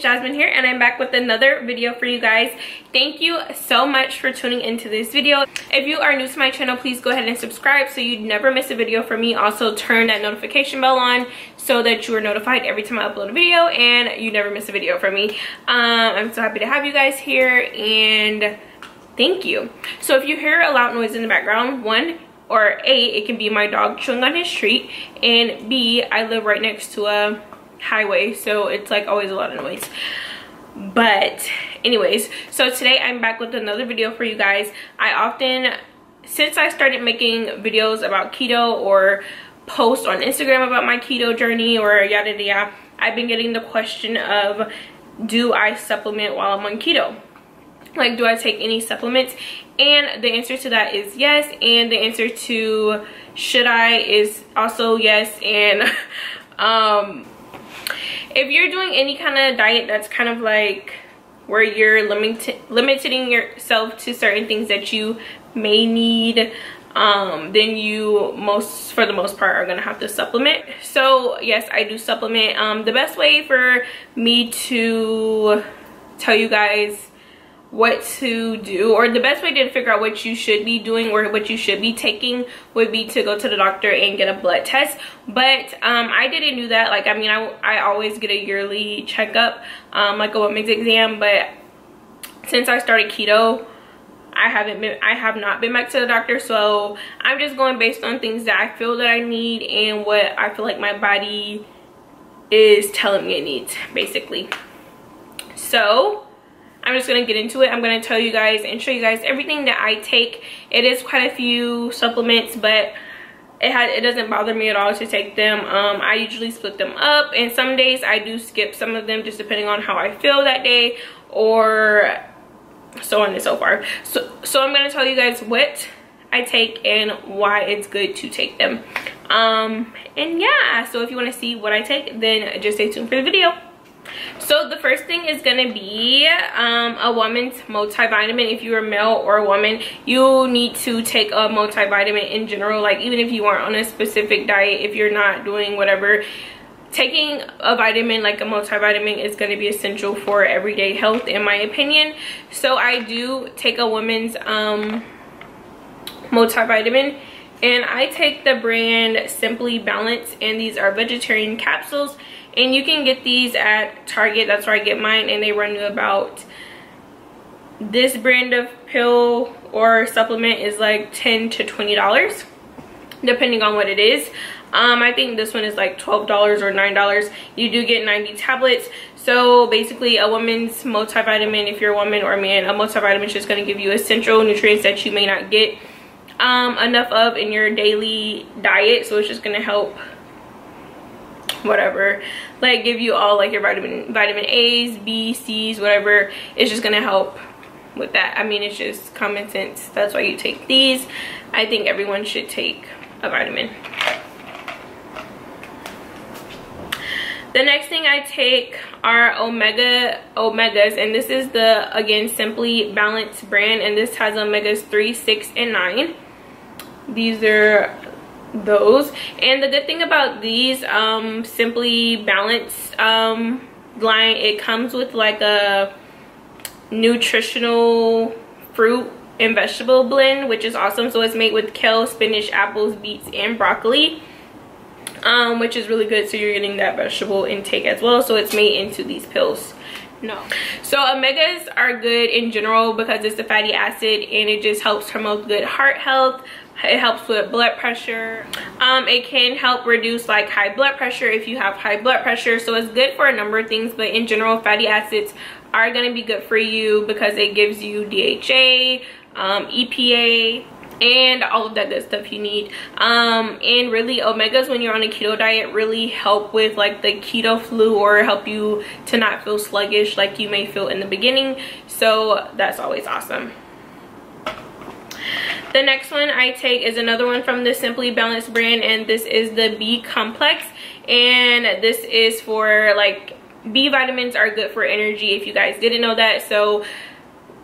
Jasmine here, and I'm back with another video for you guys. Thank you so much for tuning into this video. If you are new to my channel, please go ahead and subscribe so you never miss a video from me. Also turn that notification bell on so that you are notified every time I upload a video and you never miss a video from me. I'm so happy to have you guys here, and thank you. So if you hear a loud noise in the background, one, or A, it can be my dog chewing on his treat, and B, I live right next to a highway, so it's like always a lot of noise. But anyways, so today I'm back with another video for you guys. Since I started making videos about keto or post on Instagram about my keto journey or yada yada yada, I've been getting the question of, do I supplement while I'm on keto? Like, do I take any supplements? And the answer to that is yes, and the answer to should I is also yes. And if you're doing any kind of diet that's kind of like where you're limiting yourself to certain things that you may need, then you for the most part are gonna have to supplement. So yes, I do supplement. The best way for me to tell you guys what to do, or the best way to figure out what you should be doing or what you should be taking, would be to go to the doctor and get a blood test. But I didn't do that. Like, I mean, I always get a yearly checkup, like a women's exam, but since I started keto, I have not been back to the doctor. So I'm just going based on things that I feel that I need and what I feel like my body is telling me it needs, basically. So I'm just gonna get into it. I'm gonna tell you guys and show you guys everything that I take. It is quite a few supplements, but it doesn't bother me at all to take them. I usually split them up, and some days I do skip some of them just depending on how I feel that day, or so on and so forth. So I'm gonna tell you guys what I take and why it's good to take them. And yeah, so if you want to see what I take, then just stay tuned for the video. So the first thing is gonna be a woman's multivitamin. If you're a male or a woman, you need to take a multivitamin in general. Like, even if you aren't on a specific diet, if you're not doing whatever, taking a vitamin like a multivitamin is going to be essential for everyday health, in my opinion. So I do take a woman's multivitamin, and I take the brand Simply Balance, and these are vegetarian capsules, and you can get these at Target. That's where I get mine, and they run you about, this brand of pill or supplement is like $10 to $20 depending on what it is. I think this one is like $12 or $9. You do get 90 tablets. So basically, a woman's multivitamin, if you're a woman or a man, a multivitamin is just going to give you essential nutrients that you may not get enough of in your daily diet. So it's just going to help whatever, like give you all like your vitamin A's, B, C's, whatever. It's just going to help with that. I mean, it's just common sense. That's why you take these. I think everyone should take a vitamin. The next thing I take are omegas, and this is the, again, Simply Balance brand, and this has omegas 3, 6, and 9. These are those. And the good thing about these Simply Balance line, it comes with like a nutritional fruit and vegetable blend, which is awesome. So it's made with kale, spinach, apples, beets, and broccoli, which is really good. So you're getting that vegetable intake as well. So it's made into these pills. No, so omegas are good in general because it's a fatty acid, and it just helps promote good heart health. It helps with blood pressure. It can help reduce like high blood pressure if you have high blood pressure. So it's good for a number of things, but in general, fatty acids are going to be good for you because it gives you DHA, EPA, and all of that good stuff you need. And really, omegas, when you're on a keto diet, really help with like the keto flu, or help you to not feel sluggish like you may feel in the beginning. So that's always awesome. The next one I take is another one from the Simply Balance brand, and this is the B complex, and this is for like, B vitamins are good for energy, if you guys didn't know that. So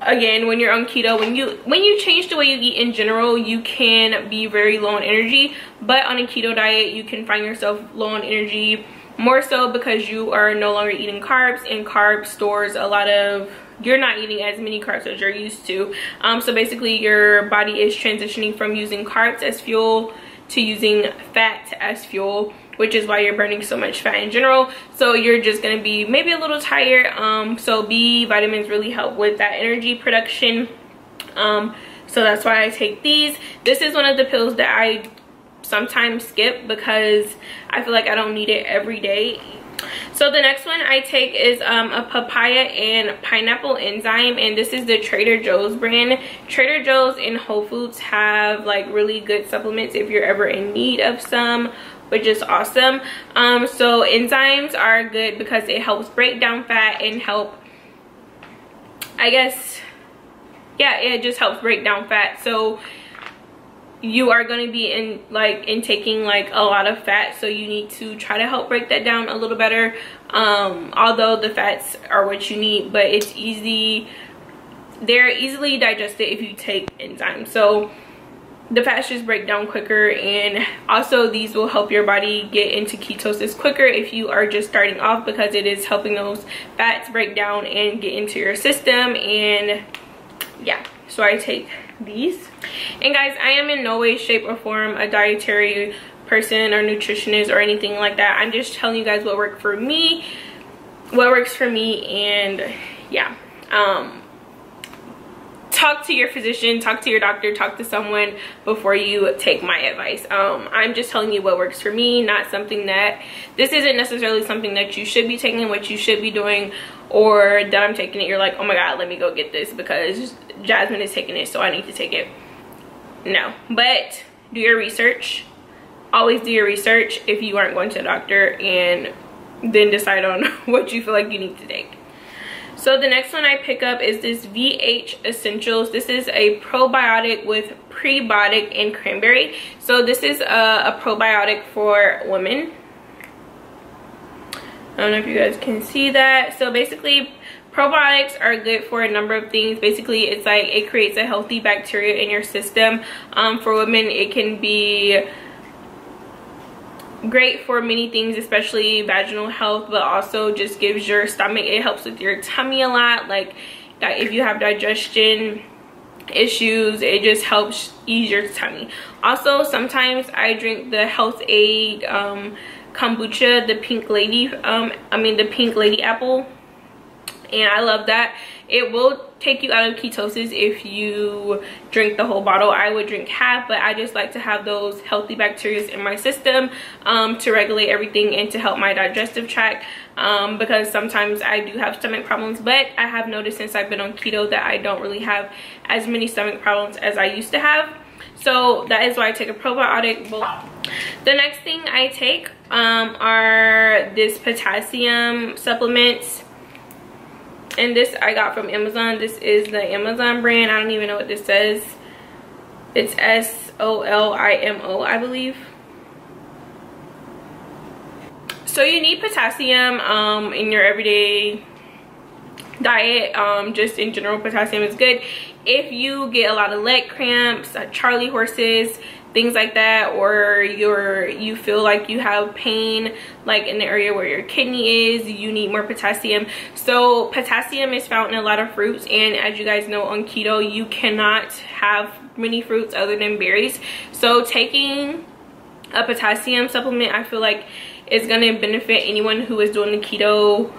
again, when you're on keto, when you change the way you eat in general, you can be very low on energy, but on a keto diet you can find yourself low on energy more so because you are no longer eating carbs, and carb stores a lot of, you're not eating as many carbs as you're used to. So basically your body is transitioning from using carbs as fuel to using fat as fuel, which is why you're burning so much fat in general. So you're just going to be maybe a little tired. So B vitamins really help with that energy production. So that's why I take these. This is one of the pills that I sometimes skip because I feel like I don't need it every day. So the next one I take is a papaya and pineapple enzyme, and this is the Trader Joe's brand. Trader Joe's and Whole Foods have like really good supplements if you're ever in need of some, which is awesome. So enzymes are good because it helps break down fat and help, I guess, yeah, it just helps break down fat. So you are going to be intaking like a lot of fat, so you need to try to help break that down a little better. Although the fats are what you need, but it's easy, they're easily digested if you take enzymes, so the fats just break down quicker. And also these will help your body get into ketosis quicker if you are just starting off, because it is helping those fats break down and get into your system. And yeah, so I take these. And guys, I am in no way, shape, or form a dietary person or nutritionist or anything like that. I'm just telling you guys what works for me, and yeah. Talk to your physician, talk to your doctor, talk to someone before you take my advice. I'm just telling you what works for me, not something that, this isn't necessarily something that you should be taking, what you should be doing, or that I'm taking it, you're like, oh my god, let me go get this because Jazmine is taking it, so I need to take it. No, but do your research. Always do your research if you aren't going to a doctor, and then decide on what you feel like you need to take. So the next one I pick up is this VH Essentials. This is a probiotic with prebiotic and cranberry. So this is a probiotic for women. I don't know if you guys can see that. So basically, probiotics are good for a number of things. Basically, it's like it creates a healthy bacteria in your system. For women, it can be great for many things, especially vaginal health, but also just gives your stomach, it helps with your tummy a lot. Like if you have digestion issues, it just helps ease your tummy. Also, sometimes I drink the Health Aid kombucha, the pink lady, the pink lady apple, and I love that. It will take you out of ketosis if you drink the whole bottle. I would drink half, but I just like to have those healthy bacteria in my system to regulate everything and to help my digestive tract, because sometimes I do have stomach problems, but I have noticed since I've been on keto that I don't really have as many stomach problems as I used to have. So that is why I take a probiotic. The next thing I take are this potassium supplements. And this I got from Amazon. This is the Amazon brand. I don't even know what this says. It's SOLIMO, I believe. So you need potassium in your everyday diet. Just in general, potassium is good. If you get a lot of leg cramps, Charlie horses, things like that, or you feel like you have pain like in the area where your kidney is, you need more potassium. So potassium is found in a lot of fruits, and as you guys know, on keto you cannot have many fruits other than berries. So taking a potassium supplement, I feel like, is going to benefit anyone who is doing the ketogenic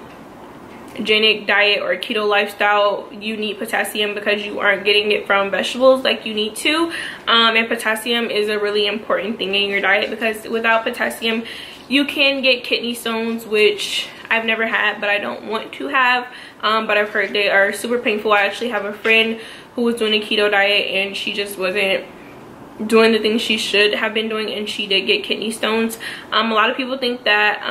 diet or keto lifestyle. You need potassium because you aren't getting it from vegetables like you need to, and potassium is a really important thing in your diet, because without potassium you can get kidney stones, which I've never had but I don't want to have, but I've heard they are super painful. I actually have a friend who was doing a keto diet and she just wasn't doing the things she should have been doing, and she did get kidney stones. A lot of people think that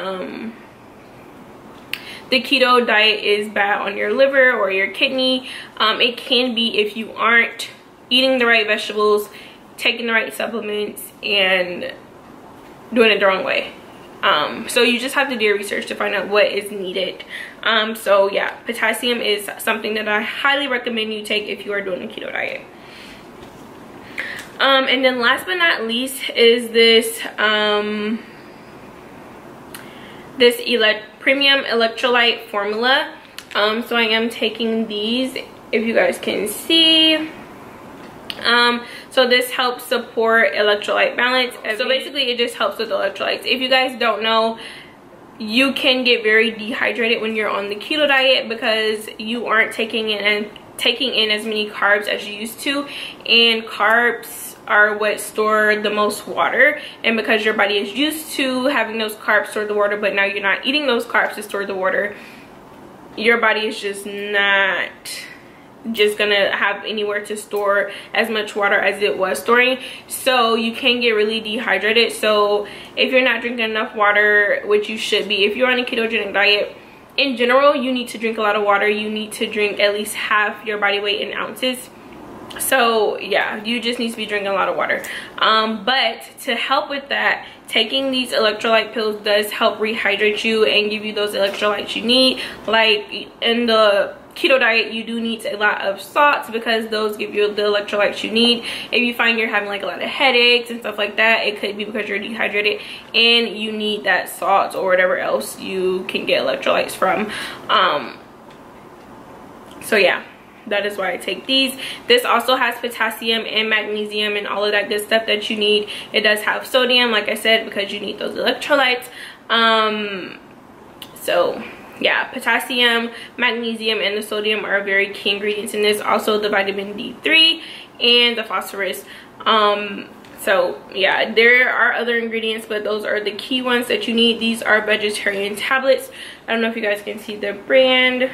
the keto diet is bad on your liver or your kidney. It can be if you aren't eating the right vegetables, taking the right supplements, and doing it the wrong way. So you just have to do your research to find out what is needed. So yeah, potassium is something that I highly recommend you take if you are doing a keto diet. And then last but not least is this this premium electrolyte formula. So I am taking these, if you guys can see. So this helps support electrolyte balance. So basically it just helps with electrolytes. If you guys don't know, you can get very dehydrated when you're on the keto diet because you aren't taking in as many carbs as you used to, and carbs are what store the most water. And because your body is used to having those carbs store the water, but now you're not eating those carbs to store the water, your body is just not gonna have anywhere to store as much water as it was storing, so you can get really dehydrated. So if you're not drinking enough water, which you should be, if you're on a ketogenic diet in general, you need to drink a lot of water. You need to drink at least half your body weight in ounces. So yeah, you just need to be drinking a lot of water. But to help with that, taking these electrolyte pills does help rehydrate you and give you those electrolytes you need. Like in the keto diet, you do need a lot of salts because those give you the electrolytes you need. If you find you're having like a lot of headaches and stuff like that, it could be because you're dehydrated and you need that salt or whatever else you can get electrolytes from. So yeah, that is why I take these. This also has potassium and magnesium and all of that good stuff that you need. It does have sodium, like I said, because you need those electrolytes. So yeah, potassium, magnesium, and the sodium are very key ingredients in this. Also the vitamin D3 and the phosphorus. So yeah, there are other ingredients, but those are the key ones that you need. These are vegetarian tablets. I don't know if you guys can see the brand.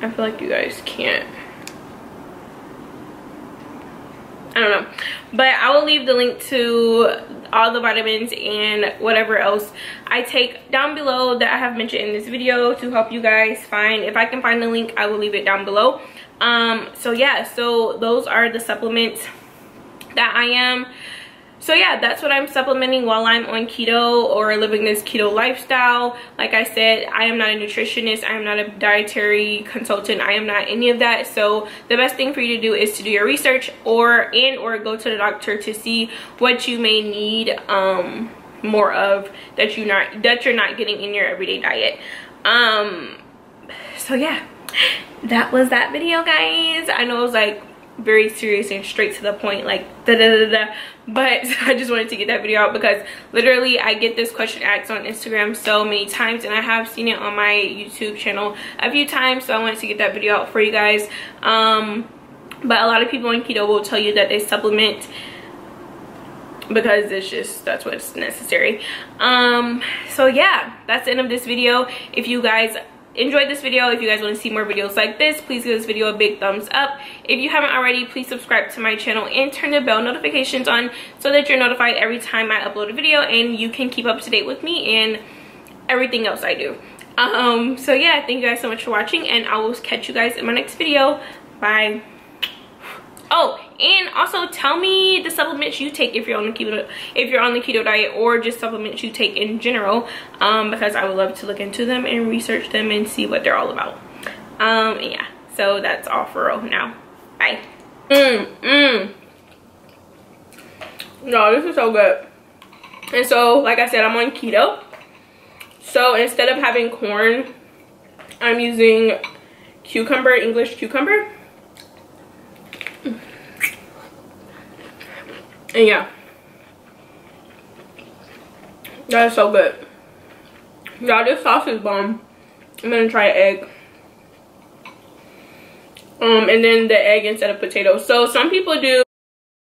I feel like you guys can't. I don't know, but I will leave the link to all the vitamins and whatever else I take down below that I have mentioned in this video to help you guys find. If I can find the link, I will leave it down below. So yeah, so those are the supplements that I am. So yeah, that's what I'm supplementing while I'm on keto or living this keto lifestyle. Like I said, I am not a nutritionist. I am not a dietary consultant. I am not any of that. So the best thing for you to do is to do your research or go to the doctor to see what you may need more of that you're not getting in your everyday diet. So yeah, that was that video, guys. I know it was like very serious and straight to the point, like but I just wanted to get that video out because literally I get this question asked on Instagram so many times, and I have seen it on my YouTube channel a few times, so I wanted to get that video out for you guys. But a lot of people on keto will tell you that they supplement because that's what's necessary. So yeah, that's the end of this video. If you guys enjoyed this video, if you guys want to see more videos like this, please give this video a big thumbs up. If you haven't already, please subscribe to my channel and turn the bell notifications on so that you're notified every time I upload a video and you can keep up to date with me and everything else I do. So yeah, thank you guys so much for watching, and I will catch you guys in my next video. Bye. Oh, and also tell me the supplements you take if you're on the keto diet, or just supplements you take in general, because I would love to look into them and research them and see what they're all about. Yeah, so that's all for real now. Bye. No, this is so good. And so, like I said, I'm on keto, so instead of having corn, I'm using cucumber, English cucumber. And yeah, that is so good. Y'all, this sauce is bomb. I'm gonna try egg. And then the egg instead of potato. So some people do